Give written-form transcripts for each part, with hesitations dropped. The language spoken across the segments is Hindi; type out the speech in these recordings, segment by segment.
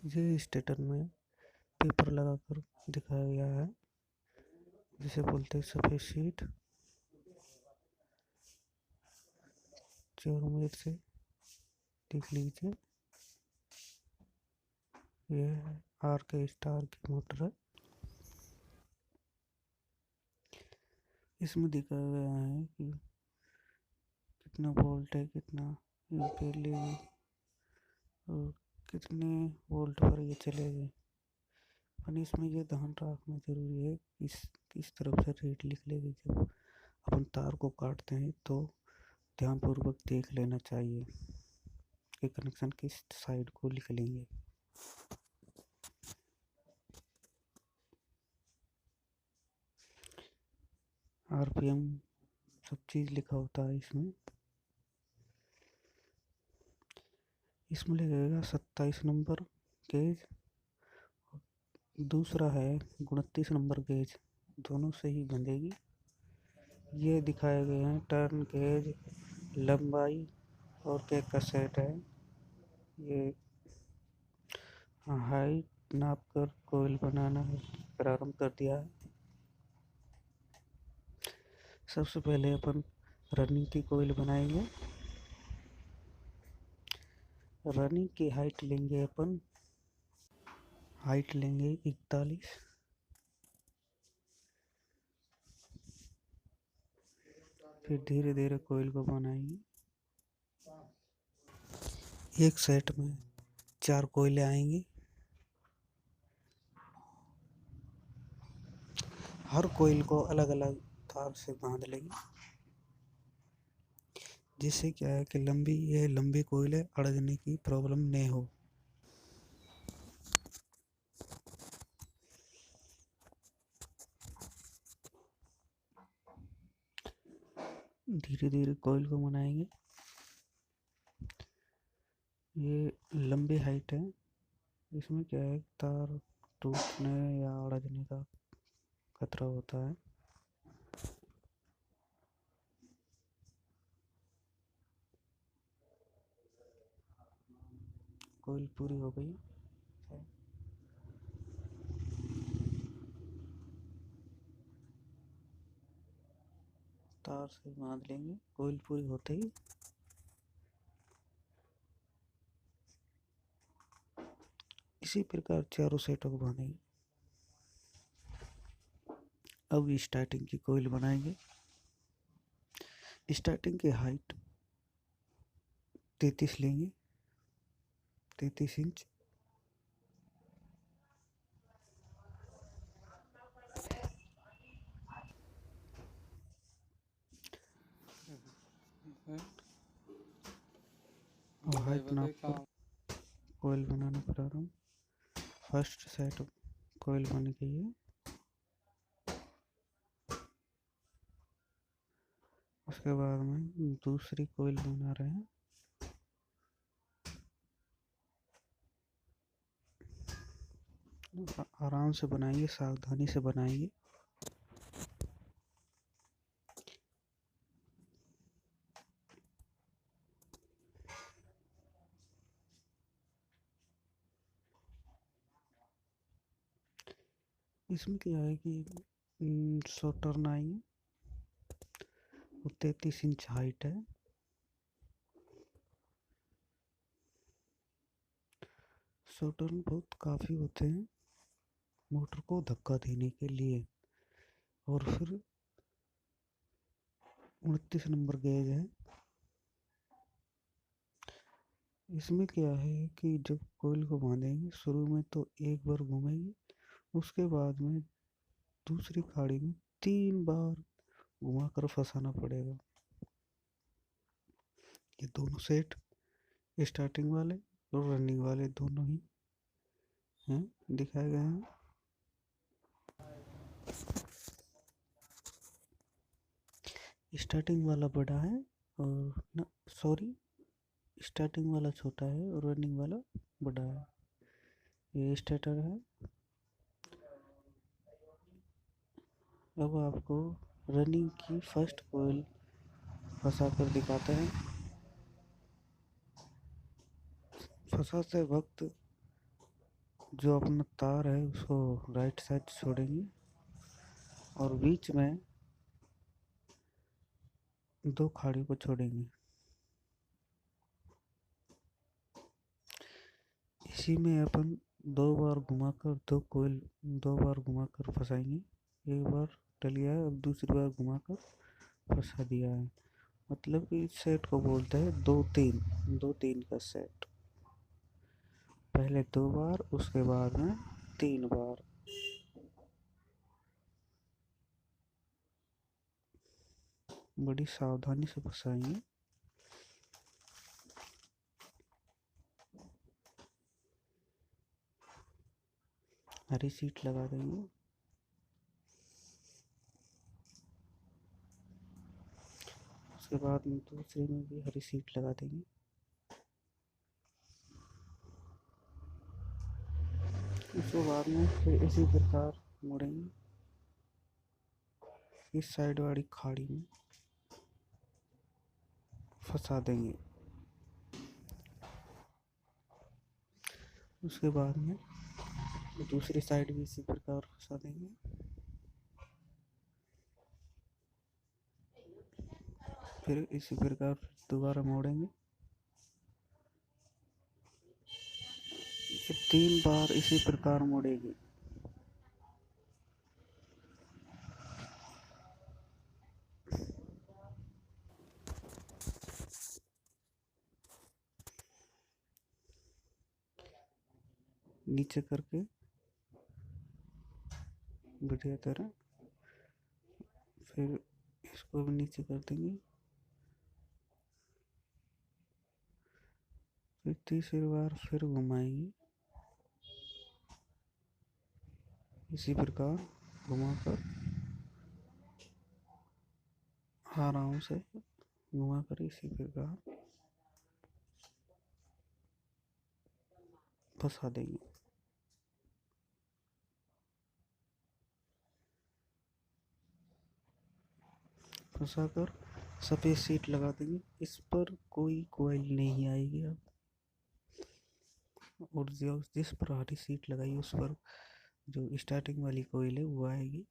ये स्टेटर में पेपर लगाकर दिखाया गया है, जिसे बोलते हैं सफेद शीट। चारों मेर से देख लीजिए, यह आर के स्टार की मोटर है। इसमें दिखाया गया है कि कितना वोल्ट है, कितना एम्पीयर लेगी और कितने वोल्ट पर ये चलेगी। पर इसमें ये ध्यान रखना जरूरी है, किस तरफ से रीड निकलेगी। जब अपन तार को काटते हैं तो ध्यानपूर्वक देख लेना चाहिए कि कनेक्शन किस साइड को निकलेंगे। आरपीएम सब चीज़ लिखा होता है इसमें। इसमें लगेगा 27 नंबर गेज, दूसरा है 29 नंबर गेज, दोनों से ही बंधेगी। ये दिखाए गए हैं टर्न गेज, लंबाई और केक का सेट है। ये हाइट नाप कर कोयल बनाना प्रारंभ कर दिया है। सबसे पहले अपन रनिंग की कोयल बनाएंगे। रनिंग की हाइट लेंगे अपन, हाइट लेंगे 41। फिर धीरे धीरे कोयल को बनाएंगे। एक सेट में 4 कोयले आएंगी। हर कोयल को अलग अलग तार से बांध लेंगे, जिससे क्या है कि लंबी कोयले अड़कने की प्रॉब्लम नहीं हो। धीरे धीरे कोयल को बनाएंगे। ये लंबी हाइट है, इसमें क्या है तार टूटने या अड़कने का खतरा होता है। कोयल पूरी हो गई। तार से बांध लेंगे कोयल पूरी होते ही। इसी प्रकार चारों सेटों को बांधेंगे। अब स्टार्टिंग की कोयल बनाएंगे। स्टार्टिंग की हाइट 33 लेंगे, 33 इंच। और हाइट नाप कर कोयल बनाना प्रारंभ। फर्स्ट सेट कोयल बन गई है। उसके बाद में दूसरी कोयल बना रहे हैं। आराम से बनाइए, सावधानी से बनाइए। इसमें क्या है कि शॉर्टर्न आएंगे, 33 इंच हाइट है। शॉर्टर्न बहुत काफ़ी होते हैं मोटर को धक्का देने के लिए। और फिर 29 नंबर गेज है। इसमें क्या है कि जब कोयल को बांधेंगे शुरू में तो एक बार घूमेगी, उसके बाद में दूसरी खाड़ी में 3 बार घुमाकर फंसाना पड़ेगा। ये दोनों सेट स्टार्टिंग वाले और रनिंग वाले दोनों ही हैं, दिखाए गए हैं। स्टार्टिंग वाला बड़ा है और ना सॉरी स्टार्टिंग वाला छोटा है और रनिंग वाला बड़ा है। ये स्टार्टर है। अब आपको रनिंग की फर्स्ट कोयल फंसा कर दिखाते हैं। फंसाते वक्त जो अपना तार है उसको राइट साइड छोड़ेंगे और बीच में दो खाड़ियों को छोड़ेंगे। इसी में अपन दो बार घुमाकर दो बार घुमाकर फंसाएंगे। एक बार डलिया है, अब दूसरी बार घुमाकर फंसा दिया है। मतलब कि इस सेट को बोलते हैं दो तीन का सेट। पहले दो बार, उसके बाद में तीन बार। बड़ी सावधानी से फंसाएंगे। हरी सीट लगा देंगे। उसके बाद में दूसरे में भी हरी सीट लगा देंगे। उसके बाद में फिर इसी प्रकार मुड़ेंगे इस साइड वाली खाड़ी में फंसा देंगे। उसके बाद में दूसरी साइड भी इसी प्रकार फंसा देंगे। फिर इसी प्रकार दोबारा मोड़ेंगे। फिर तीन बार इसी प्रकार मोड़ेंगे। नीचे करके बढ़िया तरह। फिर इसको भी नीचे कर देंगे। फिर तीसरी बार फिर घुमाएंगे इसी प्रकार घुमाकर, आराम से घुमाकर इसी प्रकार फंसा देंगे। फंसा कर सफ़ेद सीट लगा देंगे। इस पर कोई कोयल नहीं आएगी अब। और जो जिस पर हरी सीट लगाई उस पर जो स्टार्टिंग वाली कोयल है वो आएगी।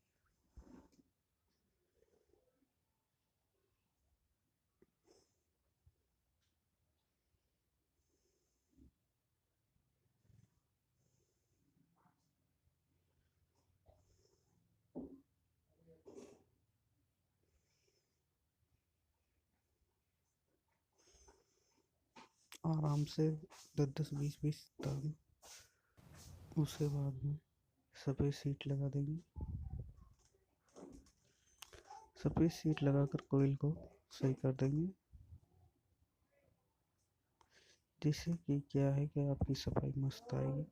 आराम से 10-10 20-20 तक। उसके बाद में सफ़ेद सीट लगा देंगे। सफ़ेद सीट लगाकर कोयल को सही कर देंगे। जिससे कि क्या है कि आपकी सफाई मस्त आएगी,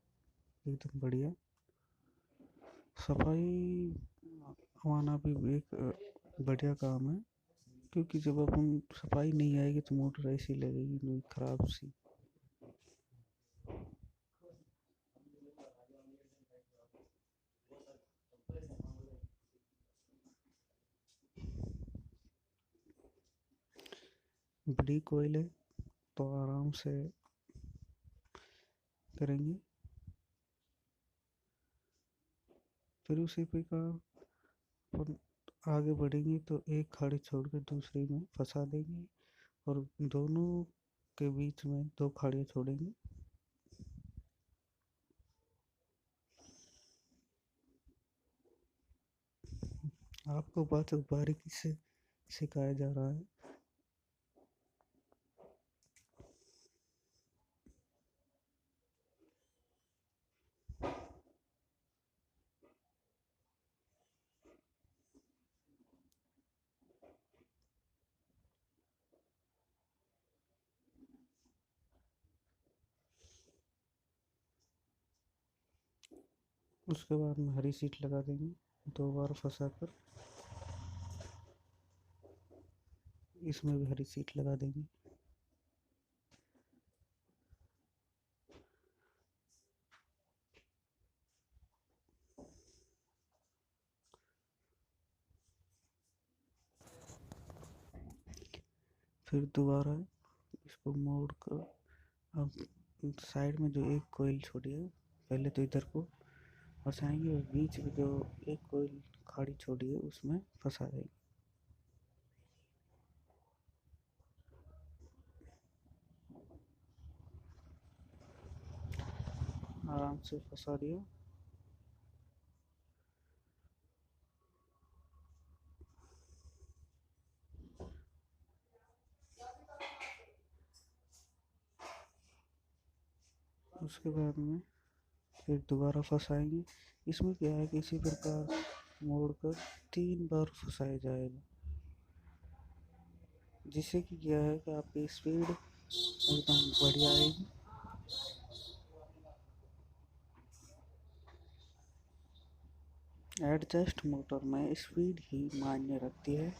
एकदम बढ़िया। सफाई हमारा भी एक बढ़िया काम है, क्योंकि जब अपन सफाई नहीं आएगी तो मोटर ऐसी लगेगी नहीं खराब सी। बड़ी कोयल है तो आराम से करेंगे। फिर उसी प्रकार अपन आगे बढ़ेंगे तो एक खाड़ी छोड़ कर दूसरी में फंसा देंगे और दोनों के बीच में दो खाड़ियाँ छोड़ेंगे। आपको बात बारीकी से सिखाया जा रहा है। उसके बाद में हरी सीट लगा देंगे दो बार फंसा कर। इसमें भी हरी सीट लगा देंगे। फिर दोबारा इसको मोड़ कर अब साइड में जो एक कोयल छोड़ी है पहले तो इधर को फंसाएंगे और बीच में जो एक कोई खाड़ी छोड़ी है उसमें फंसा देंगे। आराम से फंसा दिया। उसके बाद में फिर दोबारा फंसाएंगे। इसमें क्या है कि इसी प्रकार मोड़कर 3 बार फंसाया जाएगा, जिससे कि क्या है कि आपकी स्पीड एकदम बढ़िया आएगी। एडजस्ट मोटर में स्पीड ही मायने रखती है,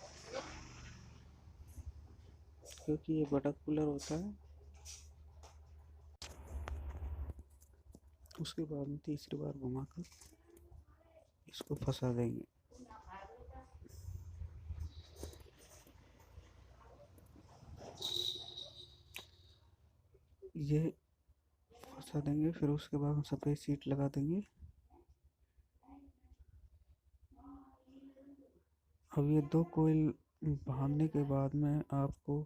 क्योंकि ये बड़ा कूलर होता है। उसके बाद में तीसरी बार घुमाकर इसको फंसा देंगे। ये फंसा देंगे, फिर उसके बाद हम सफ़ेद सीट लगा देंगे। अब ये 2 कोयल बांधने के बाद में आपको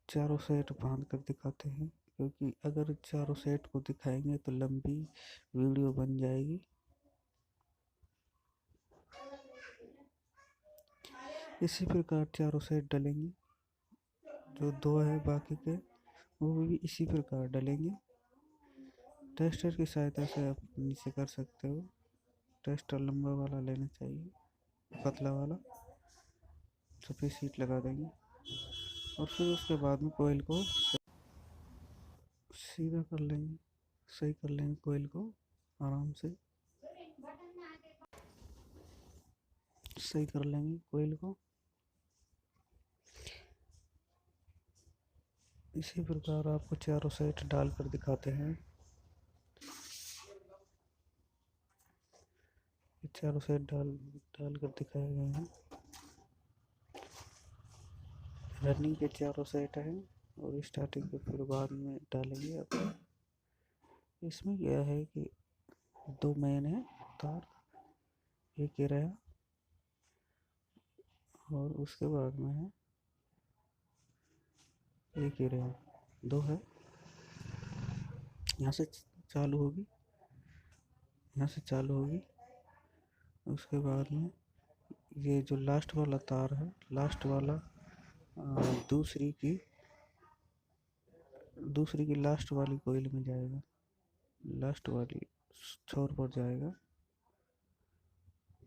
चारों सेट बांध कर दिखाते हैं, क्योंकि अगर चारों सेट को दिखाएंगे तो लंबी वीडियो बन जाएगी। इसी प्रकार चारों सेट डलेंगे, जो 2 है बाकी के वो भी इसी प्रकार डलेंगे। टेस्टर की सहायता से आप नीचे कर सकते हो। टेस्टर लंबा वाला लेना चाहिए, पतला वाला। सफ़ेद सीट लगा देंगे और फिर उसके बाद में कोयल को सीधा कर लेंगे, सही कर लेंगे कोयल को। आराम से सही कर लेंगे कोयल को। इसी प्रकार आपको चारों सेट डाल कर दिखाते हैं। चारों सेट डाल कर दिखाए गए हैं। रनिंग के चारों सेट हैं और स्टार्टिंग के फिर बाद में डालेंगे अपन। इसमें क्या है कि 2 मेन है तार, एक ये रहा और उसके बाद में है एक ये रहा, 2 है। यहाँ से चालू होगी, यहाँ से चालू होगी। उसके बाद में ये जो लास्ट वाला तार है, लास्ट वाला दूसरी की लास्ट वाली कोयल में जाएगा, लास्ट वाली छोर पर जाएगा।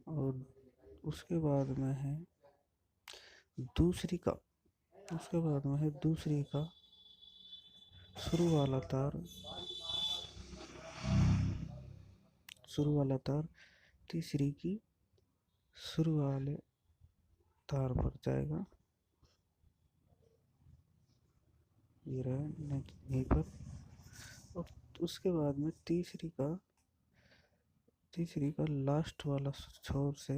और उसके बाद में है दूसरी का शुरू वाला तार, तीसरी की शुरू वाले तार पर जाएगा। ये रहा यहीं पर। और उसके बाद में तीसरी का लास्ट वाला छोर से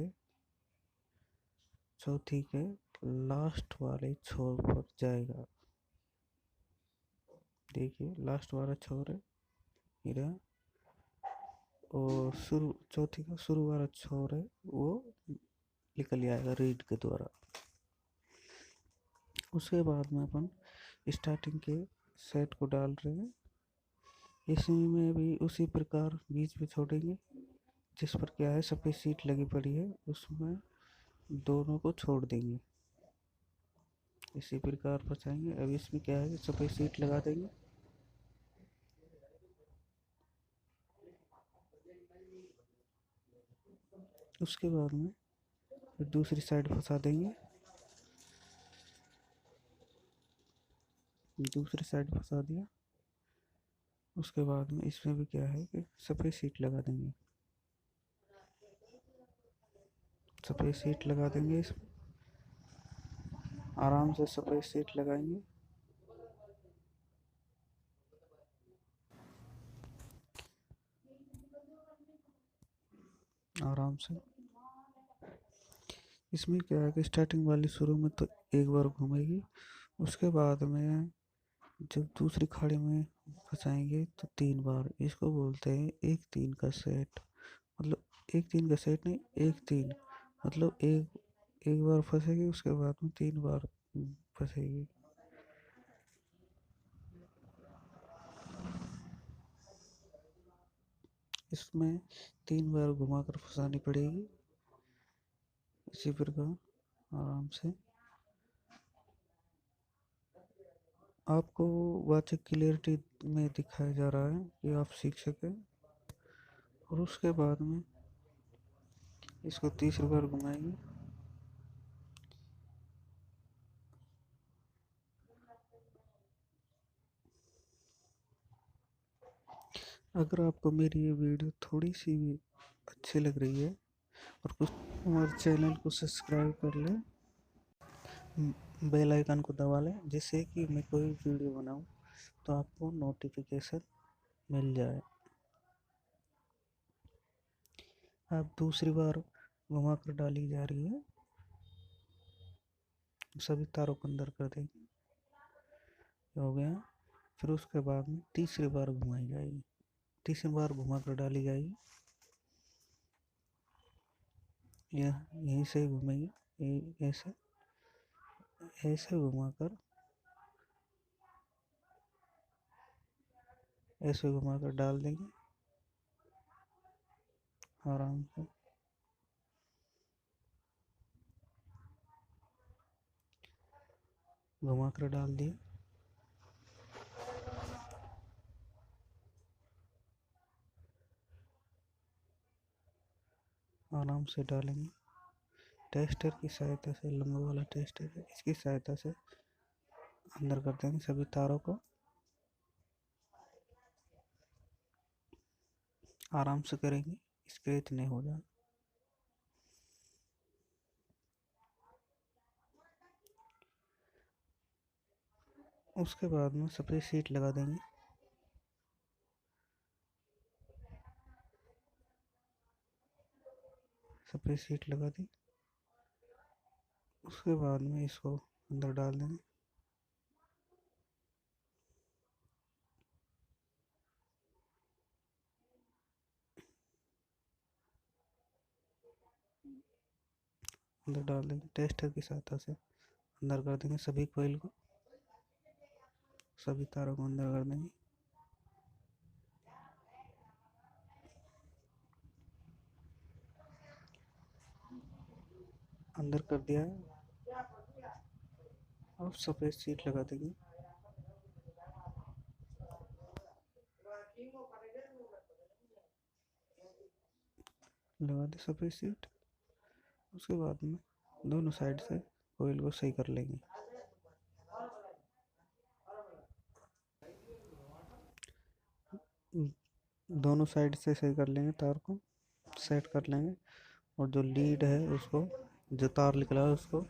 चौथी के लास्ट वाले छोर पर जाएगा। देखिए लास्ट वाला छोर है ये रहा, और चौथी का शुरू वाला छोर है वो निकल आएगा रीड के द्वारा। उसके बाद में अपन स्टार्टिंग के सेट को डाल रहे हैं। इसमें भी उसी प्रकार बीच में छोड़ेंगे, जिस पर क्या है सफ़ेद सीट लगी पड़ी है उसमें दोनों को छोड़ देंगे। इसी प्रकार फंसाएंगे। अब इसमें क्या है कि सफ़ेद सीट लगा देंगे। उसके बाद में फिर दूसरी साइड फंसा देंगे, दूसरी साइड फंसा दिया। उसके बाद में इसमें भी क्या है कि सफ़ेद सीट लगा देंगे, सफ़ेद सीट लगा देंगे। इसमें आराम से सफ़ेद सीट लगाएंगे। आराम से। इसमें क्या है कि स्टार्टिंग वाली शुरू में तो एक बार घूमेगी, उसके बाद में जब दूसरी खाड़ी में फंसाएंगे तो 3 बार, इसको बोलते हैं एक तीन का सेट। मतलब एक तीन का सेट नहीं, एक तीन मतलब एक एक बार फंसेगी, उसके बाद में 3 बार फंसेगी। इसमें 3 बार घुमा कर फंसानी पड़ेगी, इसी प्रकार आराम से। आपको वाचक क्लियरिटी में दिखाया जा रहा है कि आप सीख सकें। और उसके बाद में इसको तीसरी बार घुमाएंगे। अगर आपको मेरी ये वीडियो थोड़ी सी भी अच्छी लग रही है और कुछ, हमारे चैनल को सब्सक्राइब कर लें, बेल आइकन को दबा लें, जिससे कि मैं कोई वीडियो बनाऊं तो आपको नोटिफिकेशन मिल जाए। अब दूसरी बार घुमा कर डाली जा रही है, सभी तारों को अंदर कर देंगे, हो गया। फिर उसके बाद में तीसरी बार घुमाई जाएगी, तीसरी बार घुमा कर डाली जाएगी। यह यहीं से घूमेगी, ऐसे ऐसे घुमाकर, ऐसे घुमाकर डाल देंगे आराम से। घुमा कर डाल दिए। आराम से डालेंगे, टेस्टर की सहायता से, लंबा वाला टेस्टर है, इसकी सहायता से अंदर कर देंगे सभी तारों को। आराम से करेंगे, स्क्रैच नहीं हो जाए। उसके बाद में सफेद शीट लगा देंगे। सफेद शीट लगा दी। उसके बाद में इसको अंदर डाल देंगे। अंदर डाल देंगे, टेस्टर की सहायता से अंदर कर देंगे सभी कोयल को, सभी तारों को अंदर कर देंगे। अंदर कर दिया है। अब सफेद शीट लगा देंगे। लगा दी सफेद शीट। उसके बाद में दोनों साइड से कोयल को सही कर लेंगे। दोनों साइड से सही कर लेंगे, तार को सेट कर लेंगे। और जो लीड है उसको, जो तार निकला है उसको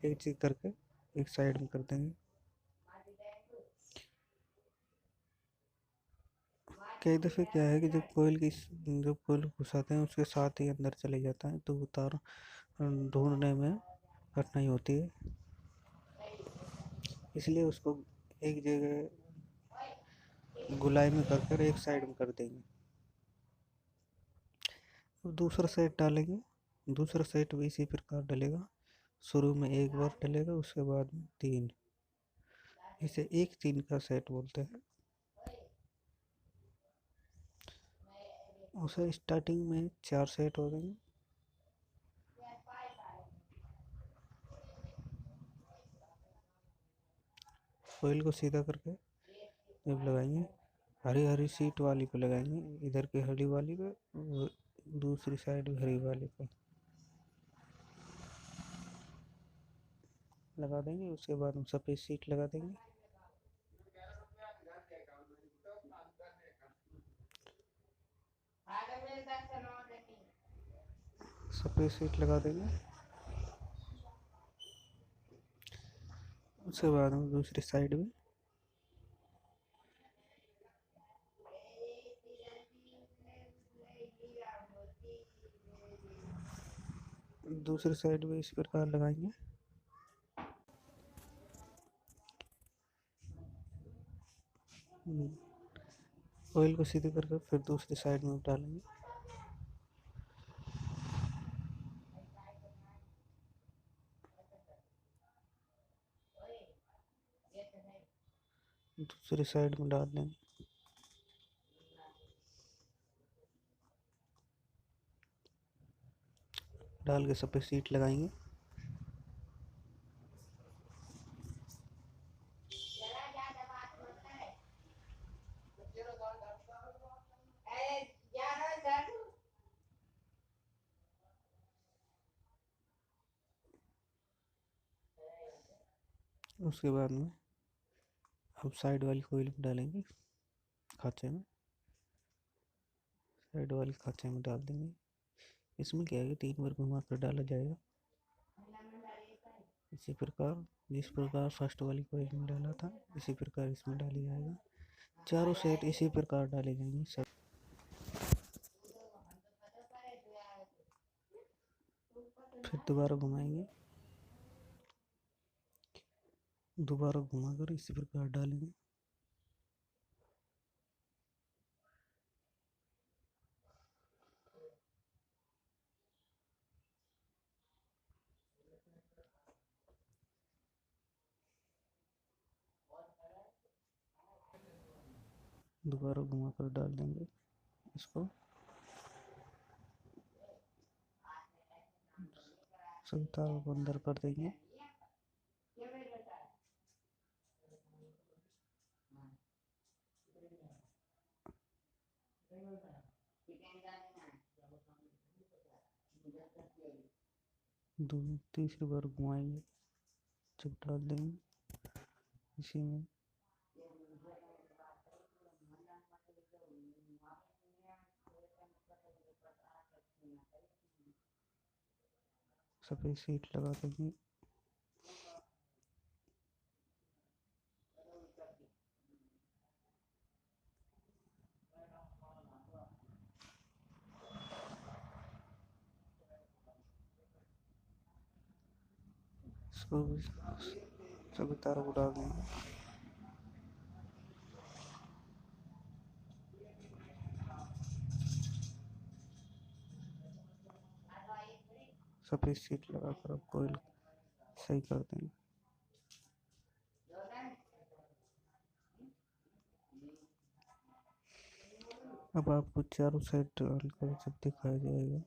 एक चीज करके एक साइड में कर देंगे। कई दफ़े क्या है कि जब कोयल घुसाते हैं उसके साथ ही अंदर चले जाता है, तो वो तार ढूंढने में कठिनाई होती है। इसलिए उसको एक जगह गुलाई में कर कर एक साइड में कर देंगे। अब दूसरा सेट डालेंगे। दूसरा सेट भी इसी प्रकार डलेगा। शुरू में एक बार डलेगा, उसके बाद में 3। इसे एक तीन का सेट बोलते हैं। उसे स्टार्टिंग में 4 सेट हो गए। कोयल को सीधा करके जब लगाएंगे, हरी हरी सीट वाली पे लगाएंगे, इधर की हरी वाली पे, दूसरी साइड हरी वाली पे लगा देंगे। उसके बाद हम सफ़ेद सीट लगा देंगे। सफ़ेद सीट लगा देंगे। उसके बाद हम दूसरी साइड में इस प्रकार लगाएंगे। ऑयल को सीधे करके फिर दूसरी साइड में डालेंगे। दूसरी साइड में डाल देंगे। डाल के सब पे सीट लगाएंगे। उसके बाद में अब साइड वाली कोयल में डालेंगे, खांचे में, साइड वाले खांचे में डाल देंगे। इसमें क्या है, 3 बार घुमा कर डाला जाएगा। इसी प्रकार जिस प्रकार फर्स्ट वाली कोयल में डाला था, इसी प्रकार इसमें डाली जाएगा। चारों सेट इसी प्रकार डाले जाएंगे सब। फिर दोबारा घुमाएंगे, दोबारा घुमाकर इसी प्रकार डालेंगे। दोबारा घुमाकर डाल देंगे इसको। सभी तारों को अंदर कर देंगे। तीसरी बार घुमाएंगे, जब डाल देंगे इसी में। सफेद सीट लगा देंगे। सभी तारों को डाल देंगे। सफेद सीट लगाकर अब कोयल सही कर देंगे। अब आपको चारों साइड डालकर सब दिखाया जाएगा,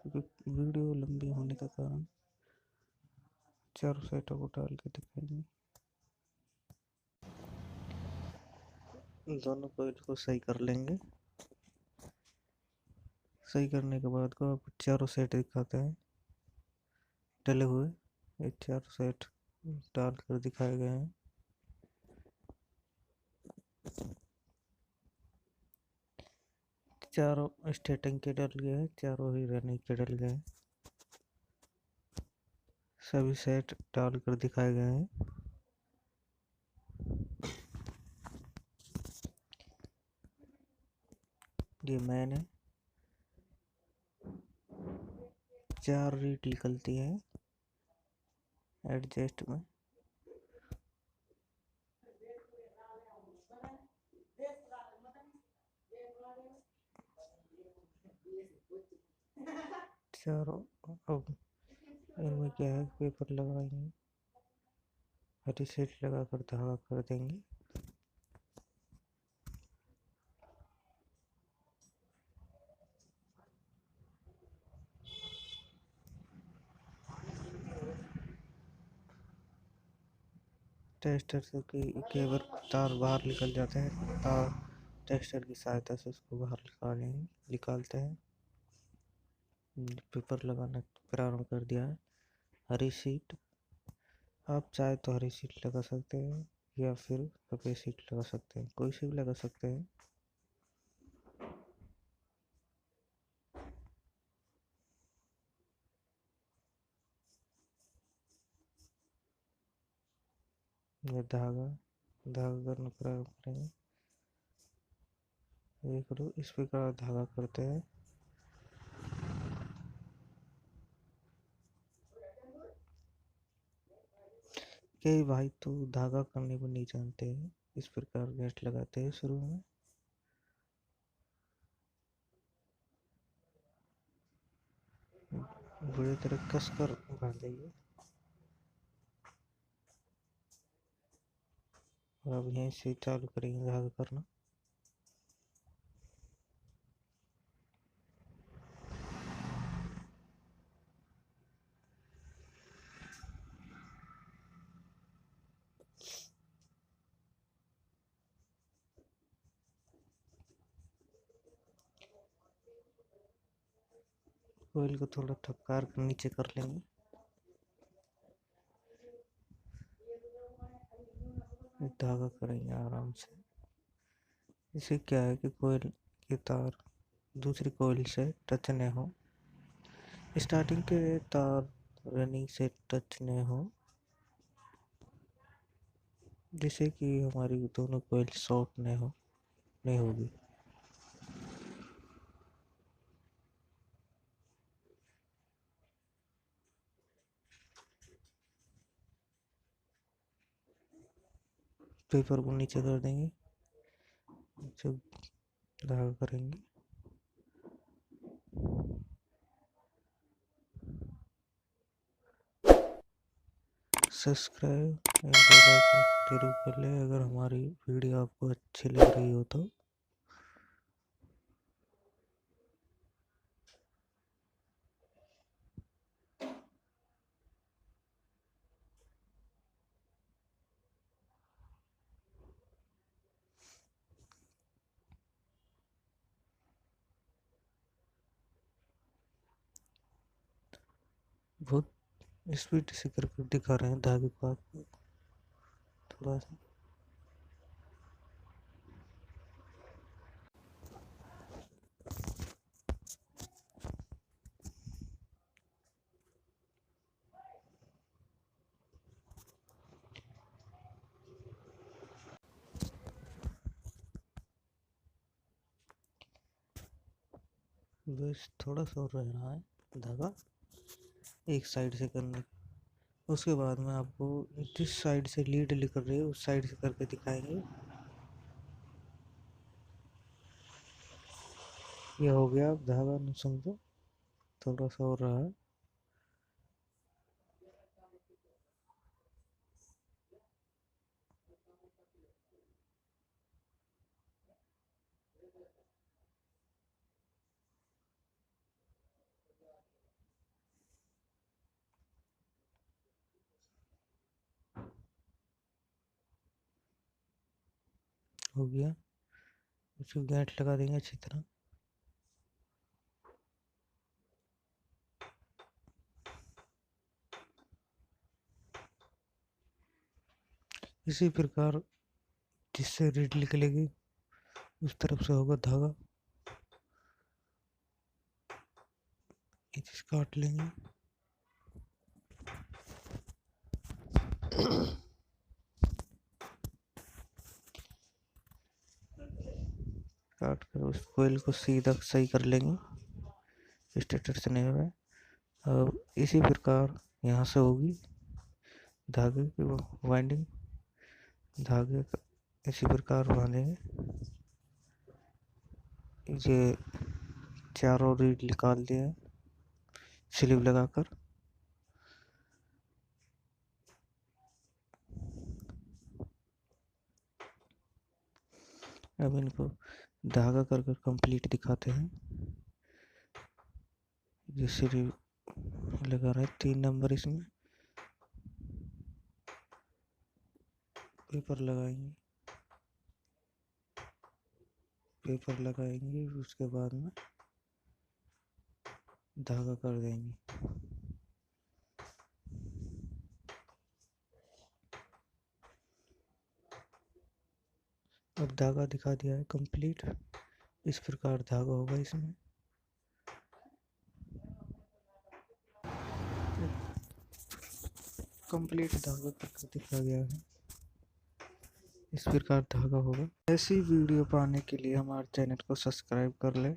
क्योंकि वीडियो लंबी होने के कारण चारों साइडों को डाल के दिखाएंगे। दोनों कोयल को सही कर लेंगे। सही करने के बाद को आप चारों साइड दिखाते हैं डले हुए। ये चारों साइड डाल कर दिखाए गए हैं। चारों स्टेटिंग के डल गए हैं, चारों ही रनिंग के डल गए हैं। सभी सेट डाल कर दिखाए गए हैं। ये मैंने 4 रीड निकलती है एडजस्ट में। चारों अब इनमें क्या है, पेपर लगाएंगे, हरी सीट लगा कर धागा कर देंगे। टेस्टर से कई बार तार बाहर निकल जाते हैं, तार टेस्टर की सहायता से उसको बाहर निकालते हैं। पेपर लगाना प्रारंभ कर दिया है। हरी सीट, आप चाहे तो हरी सीट लगा सकते हैं या फिर सफेद सीट लगा सकते हैं, कोई सी भी लगा सकते हैं। ये धागा करना प्रारंभ करेंगे। देख लो, इस प्रकार धागा करते हैं। कई भाई तो धागा करने को नहीं जानते हैं, इस प्रकार गेट लगाते हैं शुरू में। बुरी तरह कस कर बांधेंगे और अब यहीं से चालू करेंगे धागा करना। कोयल को थोड़ा थपकार कर नीचे कर लेंगे। धागा करेंगे आराम से। इससे क्या है कि कोयल की तार दूसरी कोयल से टच नहीं हो, स्टार्टिंग के तार रनिंग से टच नहीं हो, जिससे कि हमारी दोनों कोयल शॉर्ट नहीं होगी। पेपर को नीचे कर देंगे जब धागा करेंगे। सब्सक्राइब जरूर कर ले अगर हमारी वीडियो आपको अच्छी लग रही हो तो। बहुत स्पीड से करके दिखा रहे हैं धागे को आपको थोड़ा सा। बस थोड़ा सा और रह रहा है धागा एक साइड से करने। उसके बाद में आपको जिस साइड से लीड निकल रही है उस साइड से करके दिखाएंगे। ये हो गया, अब धागा न समझो, थोड़ा सा और रहा है। हो गया, उसको गांठ लगा देंगे अच्छी तरह। इसी प्रकार जिससे रीड निकलेगी उस तरफ से होगा धागा। ये चीज काट लेंगे। काट कर उस कोयल को सीधा सही कर लेंगे, स्टेटर से नहीं हो रहा है। अब इसी प्रकार यहाँ से होगी धागे की वाइंडिंग। धागे इसी प्रकार बांधेंगे। ये चारों रीड निकाल दिए स्लीव लगाकर। अब इनको धागा कर कर कंप्लीट दिखाते हैं। ये स्लीव लगा रहे 3 नंबर, इसमें पेपर लगाएंगे। पेपर लगाएंगे उसके बाद में धागा कर देंगे। अब धागा दिखा दिया है कंप्लीट। इस प्रकार धागा होगा इसमें। कंप्लीट धागा करके दिखा गया है, इस प्रकार धागा होगा। ऐसी वीडियो पाने के लिए हमारे चैनल को सब्सक्राइब कर ले।